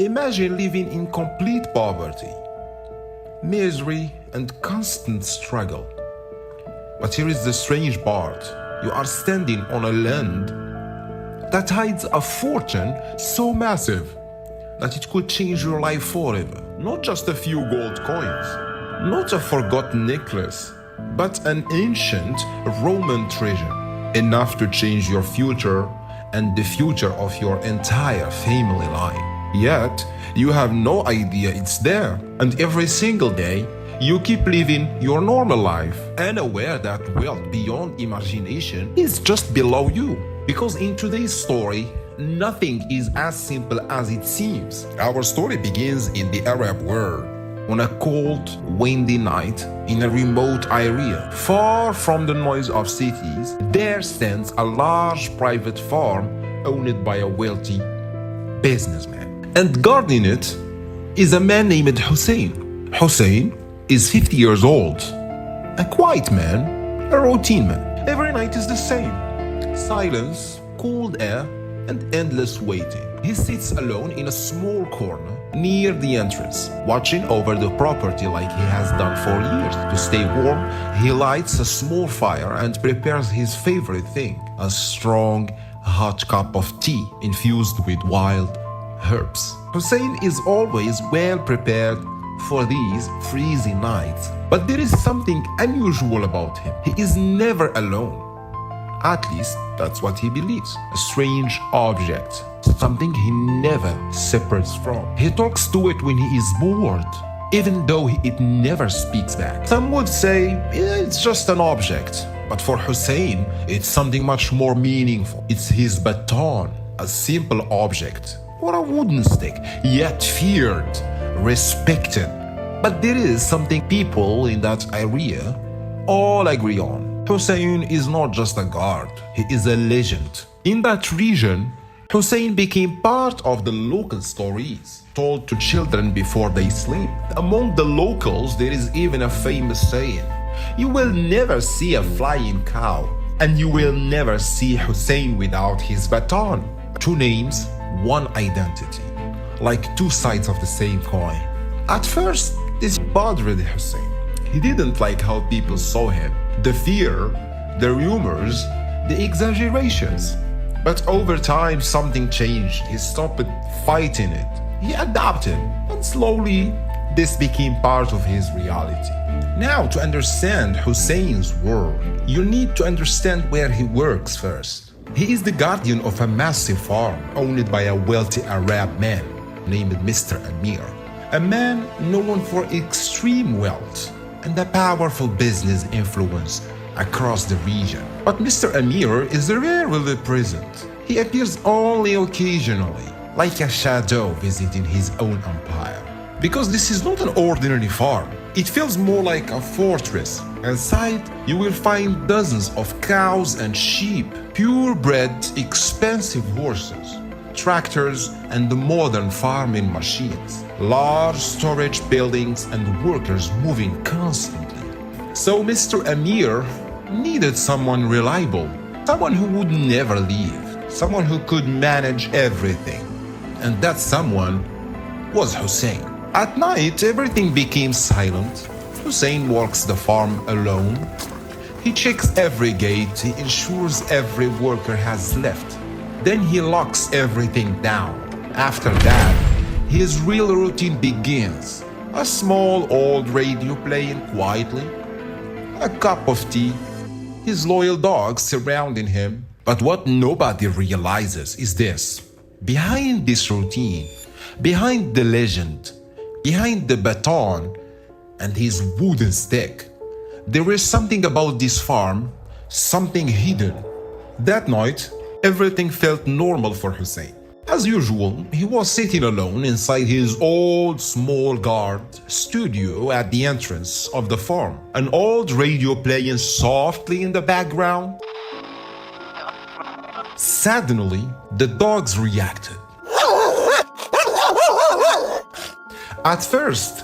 Imagine living in complete poverty, misery, and constant struggle. But here is the strange part. You are standing on a land that hides a fortune so massive that it could change your life forever. Not just a few gold coins, not a forgotten necklace, but an ancient Roman treasure, enough to change your future and the future of your entire family line. Yet, you have no idea it's there, and every single day, you keep living your normal life, unaware that wealth beyond imagination is just below you. Because in today's story, nothing is as simple as it seems. Our story begins in the Arab world, on a cold, windy night in a remote area. Far from the noise of cities, there stands a large private farm owned by a wealthy businessman. And guarding it is a man named Hussein. Hussein is 50 years old, a quiet man, a routine man. Every night is the same. Silence, cold air, and endless waiting. He sits alone in a small corner near the entrance, watching over the property like he has done for years. To stay warm, he lights a small fire and prepares his favorite thing, a strong, hot cup of tea infused with wild herbs. Hussein is always well prepared for these freezing nights. But there is something unusual about him. He is never alone. At least, that's what he believes. A strange object. Something he never separates from. He talks to it when he is bored, even though it never speaks back. Some would say it's just an object. But for Hussein, it's something much more meaningful. It's his baton, a simple object, or a wooden stick, yet feared, respected. But there is something people in that area all agree on. Hussein is not just a guard, he is a legend. In that region, Hussein became part of the local stories told to children before they sleep. Among the locals, there is even a famous saying: you will never see a flying cow, and you will never see Hussein without his baton. Two names, one identity, like two sides of the same coin. At first, this bothered Hussein. He didn't like how people saw him, the fear, the rumors, the exaggerations. But over time, something changed. He stopped fighting it. He adapted, and slowly, this became part of his reality. Now, to understand Hussein's world, you need to understand where he works first. He is the guardian of a massive farm owned by a wealthy Arab man named Mr. Amir, a man known for extreme wealth and a powerful business influence across the region. But Mr. Amir is rarely present. He appears only occasionally, like a shadow visiting his own empire. Because this is not an ordinary farm. It feels more like a fortress. Inside, you will find dozens of cows and sheep, purebred, expensive horses, tractors, and the modern farming machines, large storage buildings, and workers moving constantly. So Mr. Amir needed someone reliable, someone who would never leave, someone who could manage everything. And that someone was Hussein. At night, everything became silent. Hussein walks the farm alone. He checks every gate, he ensures every worker has left. Then he locks everything down. After that, his real routine begins. A small old radio playing quietly, a cup of tea, his loyal dogs surrounding him. But what nobody realizes is this. Behind this routine, behind the legend, behind the baton and his wooden stick, there is something about this farm, something hidden. That night, everything felt normal for Hussein. As usual, he was sitting alone inside his old small guard studio at the entrance of the farm, an old radio playing softly in the background. Suddenly, the dogs reacted. At first,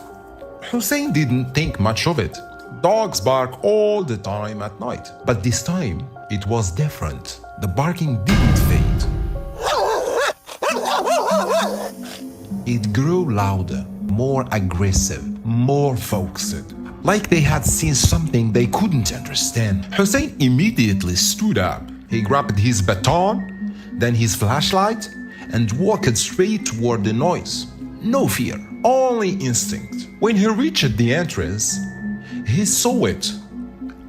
Hussein didn't think much of it. Dogs bark all the time at night. But this time, it was different. The barking didn't fade. It grew louder, more aggressive, more focused, like they had seen something they couldn't understand. Hussein immediately stood up. He grabbed his baton, then his flashlight, and walked straight toward the noise. No fear, only instinct. When he reached the entrance, he saw it.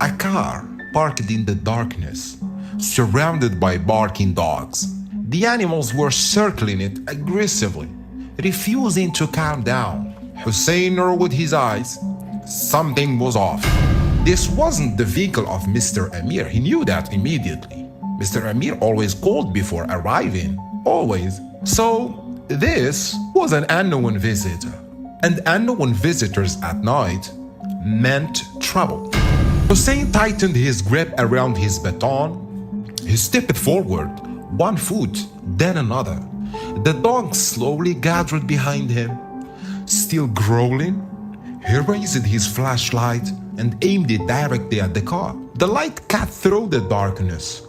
A car parked in the darkness, surrounded by barking dogs. The animals were circling it aggressively, refusing to calm down. Hussein narrowed his eyes. Something was off. This wasn't the vehicle of Mr. Amir. He knew that immediately. Mr. Amir always called before arriving. Always. So, this was an unknown visitor. And unknown visitors at night meant trouble. Hussein tightened his grip around his baton. He stepped forward, one foot, then another. The dog slowly gathered behind him. Still growling, he raised his flashlight and aimed it directly at the car. The light cut through the darkness,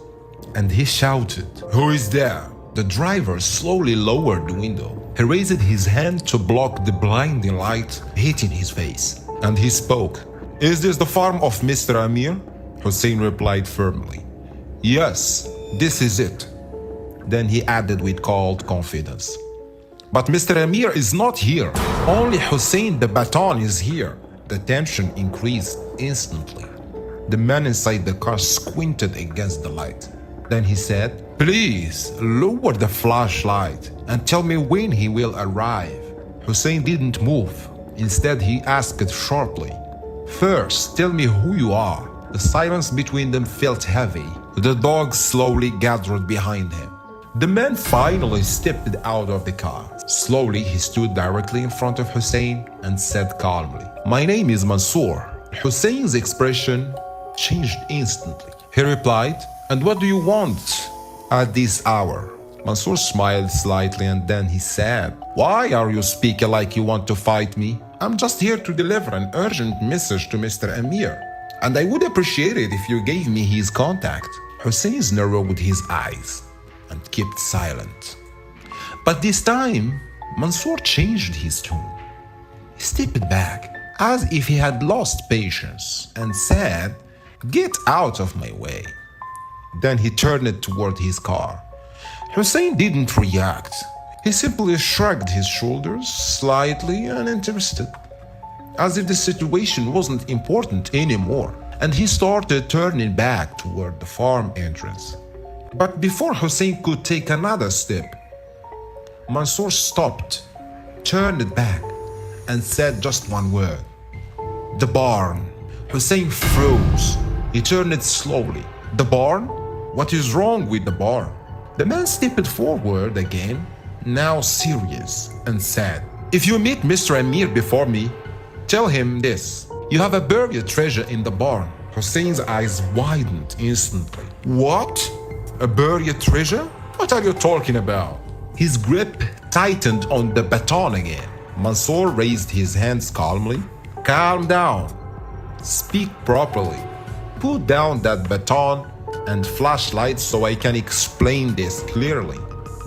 and he shouted, "Who is there?" The driver slowly lowered the window. He raised his hand to block the blinding light hitting his face, and he spoke. "Is this the farm of Mr. Amir?" Hussein replied firmly. "Yes, this is it." Then he added with cold confidence, "But Mr. Amir is not here. Only Hussein the baton is here." The tension increased instantly. The man inside the car squinted against the light. Then he said, "Please lower the flashlight and tell me when he will arrive." Hussein didn't move. Instead, he asked sharply, "First, tell me who you are." The silence between them felt heavy. The dog slowly gathered behind him. The man finally stepped out of the car. Slowly, he stood directly in front of Hussein and said calmly, "My name is Mansour." Hussein's expression changed instantly. He replied, "And what do you want at this hour?" Mansour smiled slightly and then he said, "Why are you speaking like you want to fight me? I'm just here to deliver an urgent message to Mr. Amir, and I would appreciate it if you gave me his contact." Hussein narrowed his eyes and kept silent. But this time, Mansour changed his tone. He stepped back, as if he had lost patience, and said, "Get out of my way." Then he turned toward his car. Hussein didn't react. He simply shrugged his shoulders, slightly uninterested, as if the situation wasn't important anymore, and he started turning back toward the farm entrance. But before Hussein could take another step, Mansour stopped, turned back, and said just one word, "The barn." Hussein froze. He turned slowly. "The barn? What is wrong with the barn?" The man stepped forward again, now serious, and said, "If you meet Mr. Amir before me, tell him this. You have a buried treasure in the barn." Hussein's eyes widened instantly. "What? A buried treasure? What are you talking about?" His grip tightened on the baton again. Mansour raised his hands calmly. "Calm down. Speak properly. Put down that baton and flashlight so I can explain this clearly."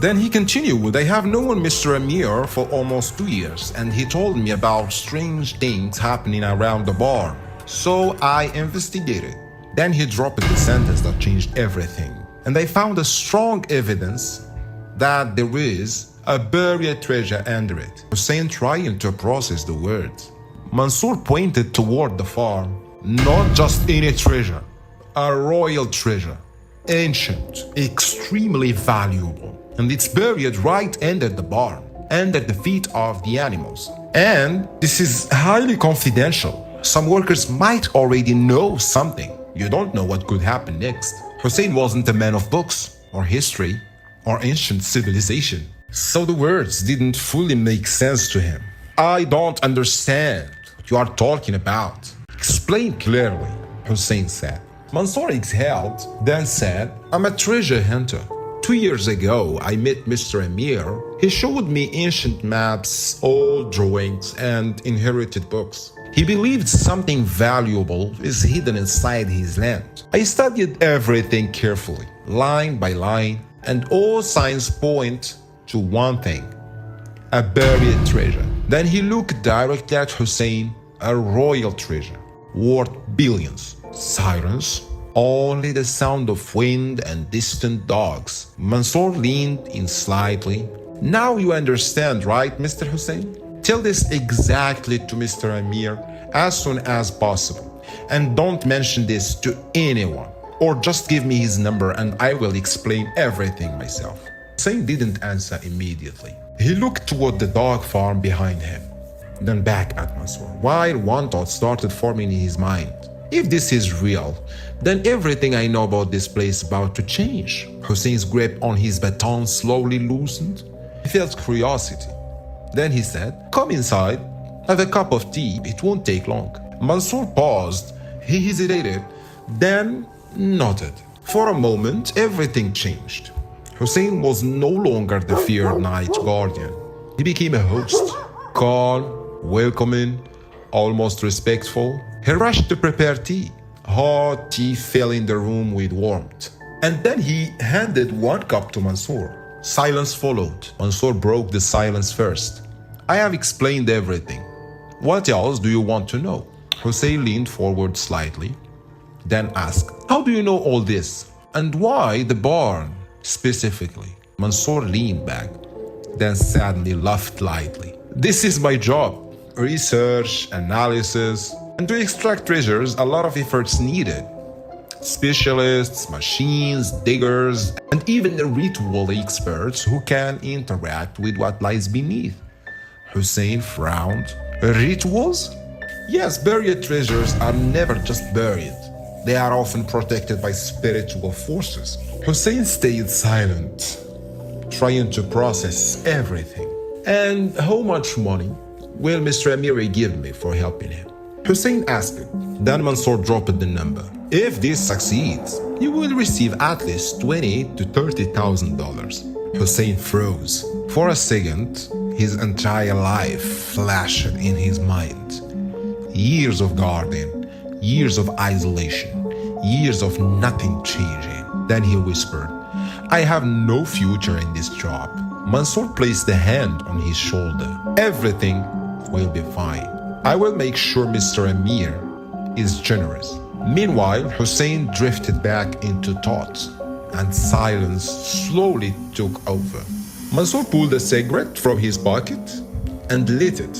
Then he continued, "I have known Mr. Amir for almost 2 years, and he told me about strange things happening around the barn. So I investigated." Then he dropped the sentence that changed everything. "And I found a strong evidence that there is a buried treasure under it." Hussein trying to process the words. Mansour pointed toward the farm. "Not just any treasure, a royal treasure, ancient, extremely valuable, and it's buried right under the barn, under the feet of the animals. And this is highly confidential. Some workers might already know something. You don't know what could happen next." Hussein wasn't a man of books, or history, or ancient civilization, so the words didn't fully make sense to him. "I don't understand what you are talking about. Explain clearly," Hussein said. Mansour exhaled, then said, "I'm a treasure hunter. 2 years ago, I met Mr. Amir. He showed me ancient maps, old drawings, and inherited books. He believed something valuable is hidden inside his land. I studied everything carefully, line by line, and all signs point to one thing: a buried treasure. Then he looked directly at Hussein, a royal treasure, worth billions. Silence, only the sound of wind and distant dogs. Mansour leaned in slightly. Now you understand, right, Mr. Hussein? Tell this exactly to Mr. Amir as soon as possible. And don't mention this to anyone. Or just give me his number and I will explain everything myself. Hussein didn't answer immediately. He looked toward the dog farm behind him, then back at Mansour, while one thought started forming in his mind. If this is real, then everything I know about this place is about to change. Hussein's grip on his baton slowly loosened. He felt curiosity. Then he said, "Come inside, have a cup of tea, it won't take long." Mansour paused, he hesitated, then nodded. For a moment, everything changed. Hussein was no longer the feared night guardian. He became a host, calm, welcoming, almost respectful. He rushed to prepare tea. Hot tea filled the room with warmth. And then he handed one cup to Mansour. Silence followed. Mansour broke the silence first. "I have explained everything. What else do you want to know?" Hussein leaned forward slightly, then asked, "How do you know all this? And why the barn specifically?" Mansour leaned back, then sadly laughed lightly. "This is my job. Research, analysis, and to extract treasures, a lot of effort's needed. Specialists, machines, diggers, and even the ritual experts who can interact with what lies beneath." Hussein frowned. "Rituals?" "Yes, buried treasures are never just buried. They are often protected by spiritual forces." Hussein stayed silent, trying to process everything. "And how much money will Mr. Amiri give me for helping him?" Hussein asked. Then Mansour dropped the number. "If this succeeds, you will receive at least $20,000 to $30,000. Hussein froze. For a second, his entire life flashed in his mind. Years of guarding, years of isolation, years of nothing changing. Then he whispered, "I have no future in this job." Mansour placed a hand on his shoulder. "Everything will be fine. I will make sure Mr. Amir is generous." Meanwhile, Hussein drifted back into thought, and silence slowly took over. Mansour pulled a cigarette from his pocket and lit it.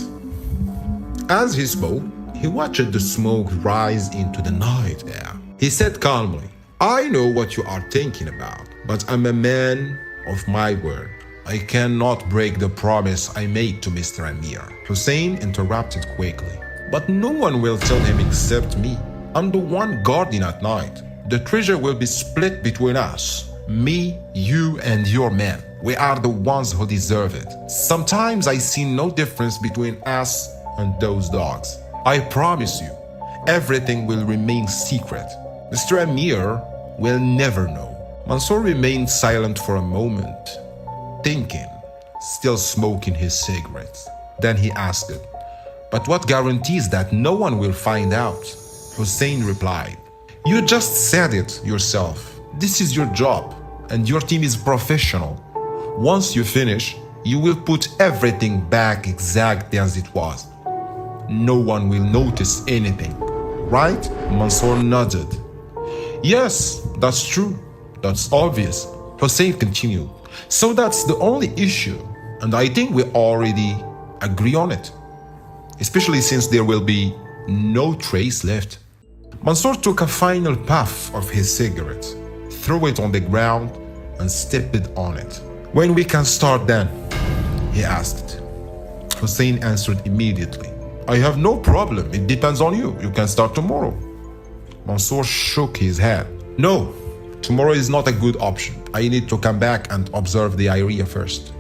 As he spoke, he watched the smoke rise into the night air. He said calmly, "I know what you are thinking about, but I'm a man of my word. I cannot break the promise I made to Mr. Amir." Hussein interrupted quickly. "But no one will tell him except me. I'm the one guarding at night. The treasure will be split between us. Me, you, and your men. We are the ones who deserve it. Sometimes I see no difference between us and those dogs. I promise you, everything will remain secret. Mr. Amir will never know." Mansour remained silent for a moment, thinking, still smoking his cigarettes. Then he asked, "But what guarantees that no one will find out?" Hussein replied, "You just said it yourself. This is your job, and your team is professional. Once you finish, you will put everything back exactly as it was. No one will notice anything, right?" Mansour nodded. "Yes, that's true. That's obvious." Hussein continued, "So that's the only issue, and I think we already agree on it, especially since there will be no trace left." Mansour took a final puff of his cigarette, threw it on the ground, and stepped on it. "When we can start then?" he asked. Hussein answered immediately, "I have no problem. It depends on you. You can start tomorrow." Mansour shook his head. "No, tomorrow is not a good option. I need to come back and observe the area first."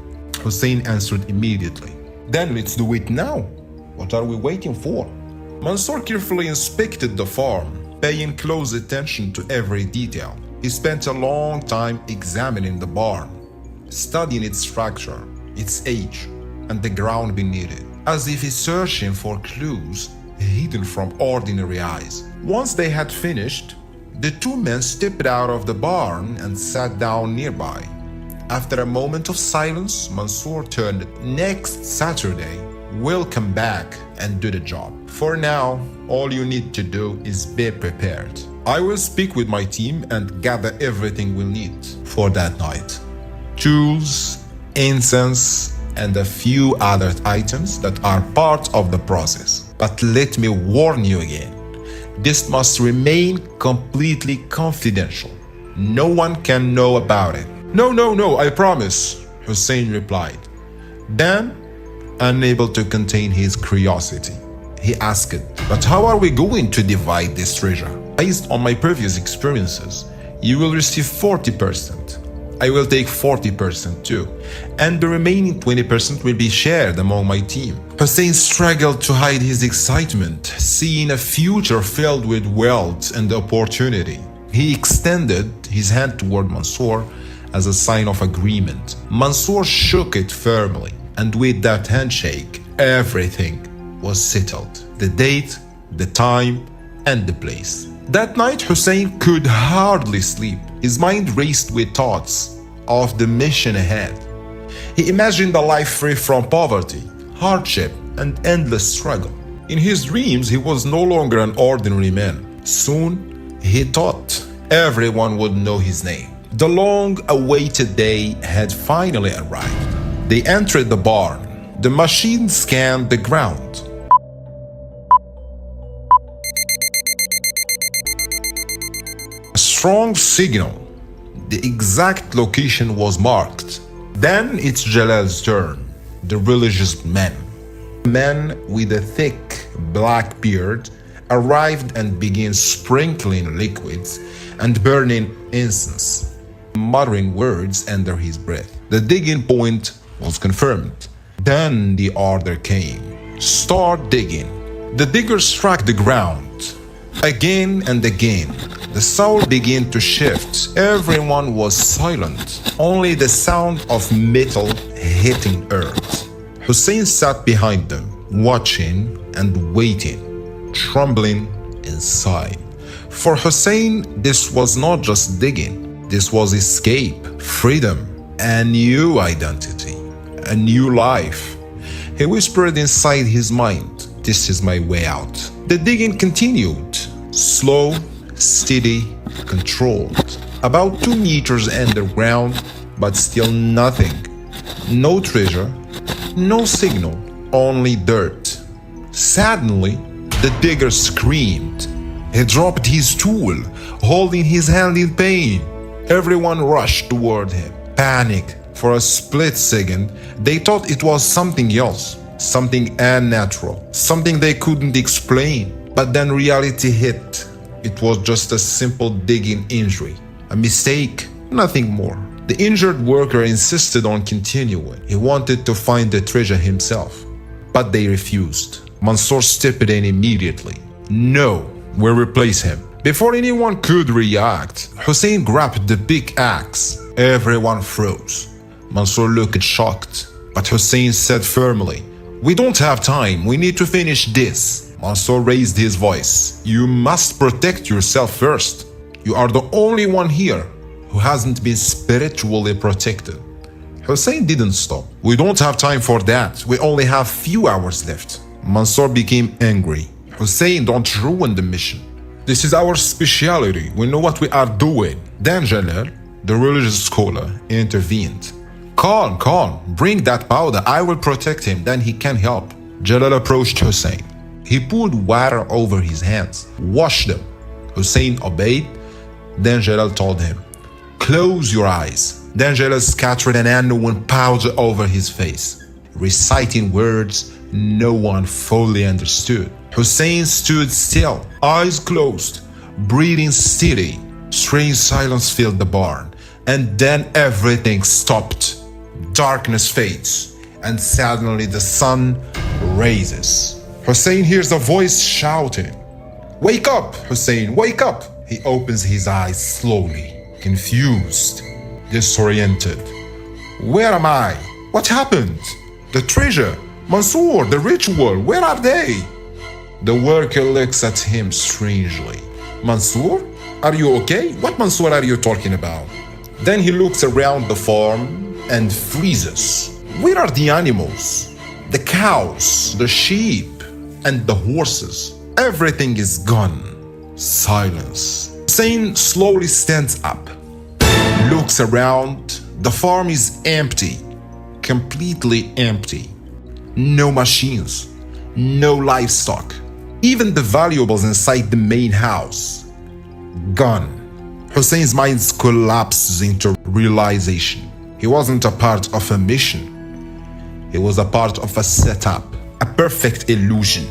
Hussein answered immediately, "Then let's do it now. What are we waiting for?" Mansour carefully inspected the farm, paying close attention to every detail. He spent a long time examining the barn, studying its structure, its age, and the ground beneath it, as if he's searching for clues hidden from ordinary eyes. Once they had finished, the two men stepped out of the barn and sat down nearby. After a moment of silence, Mansour turned. Next Saturday, we'll come back and do the job. For now, all you need to do is be prepared. I will speak with my team and gather everything we'll need for that night. Tools, incense, and a few other items that are part of the process. But let me warn you again, this must remain completely confidential. No one can know about it. No, I promise, Hussein replied. Then, unable to contain his curiosity, he asked, but how are we going to divide this treasure? Based on my previous experiences, you will receive 40%. I will take 40% too, and the remaining 20% will be shared among my team. Hussein struggled to hide his excitement, seeing a future filled with wealth and opportunity. He extended his hand toward Mansour as a sign of agreement. Mansour shook it firmly, and with that handshake, everything was settled. The date, the time, and the place. That night, Hussein could hardly sleep. His mind raced with thoughts of the mission ahead. He imagined a life free from poverty, hardship, and endless struggle. In his dreams, he was no longer an ordinary man. Soon, he thought everyone would know his name. The long-awaited day had finally arrived. They entered the barn. The machine scanned the ground. A strong signal. The exact location was marked. Then it's Jalal's turn. The religious man. A man with a thick black beard arrived and began sprinkling liquids and burning incense, muttering words under his breath. The digging point was confirmed. Then the order came. Start digging. The digger struck the ground. Again and again, the soil began to shift. Everyone was silent. Only the sound of metal hitting earth. Hussein sat behind them, watching and waiting, trembling inside. For Hussein, this was not just digging. This was escape, freedom, a new identity, a new life. He whispered inside his mind, "This is my way out." The digging continued, slow, steady, controlled. About 2 meters underground, but still nothing. No treasure, no signal, only dirt. Suddenly, the digger screamed. He dropped his tool, holding his hand in pain. Everyone rushed toward him. Panic. For a split second, they thought it was something else, something unnatural, something they couldn't explain. But then reality hit. It was just a simple digging injury, a mistake, nothing more. The injured worker insisted on continuing. He wanted to find the treasure himself, but they refused. Mansour stepped in immediately. "No, we'll replace him." Before anyone could react, Hussein grabbed the big axe. Everyone froze. Mansour looked shocked, but Hussein said firmly, "We don't have time, we need to finish this." Mansour raised his voice. "You must protect yourself first. You are the only one here who hasn't been spiritually protected." Hussein didn't stop. "We don't have time for that. We only have few hours left." Mansour became angry. "Hussein, don't ruin the mission. This is our specialty. We know what we are doing." Then Jalal, the religious scholar, intervened. Calm. Bring that powder. I will protect him. Then he can help." Jalal approached Hussein. He poured water over his hands, washed them. Hussein obeyed. Then Jalal told him, "Close your eyes." Then Jalal scattered an unknown powder over his face, reciting words no one fully understood. Hussein stood still, eyes closed, breathing steady. Strange silence filled the barn, and then everything stopped. Darkness fades, and suddenly the sun rises. Hussein hears a voice shouting, "Wake up, Hussein, wake up!" He opens his eyes slowly, confused, disoriented. "Where am I? What happened? The treasure, Mansour, the ritual, where are they?" The worker looks at him strangely. "Mansour? Are you okay? What Mansour are you talking about?" Then he looks around the farm. and freezes. Where are the animals? The cows, the sheep, and the horses? Everything is gone. Silence. Hussein slowly stands up, looks around. The farm is empty, completely empty. No machines, no livestock, even the valuables inside the main house. Gone. Hussein's mind collapses into realization. He wasn't a part of a mission. He was a part of a setup, a perfect illusion,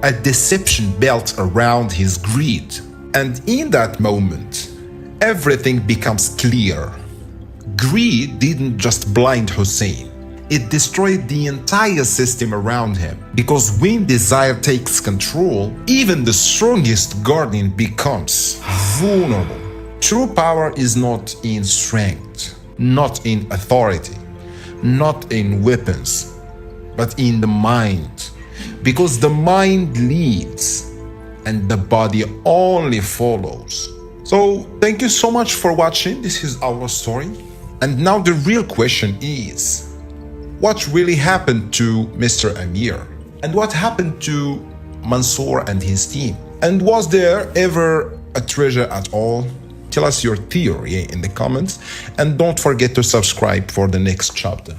a deception built around his greed. And in that moment, everything becomes clear. Greed didn't just blind Hussein, it destroyed the entire system around him. Because when desire takes control, even the strongest guardian becomes vulnerable. True power is not in strength, not in authority, not in weapons, but in the mind. Because the mind leads and the body only follows. So thank you so much for watching. This is our story. And now the real question is, what really happened to Mr. Amir? And what happened to Mansour and his team? And was there ever a treasure at all? Tell us your theory in the comments, and don't forget to subscribe for the next chapter.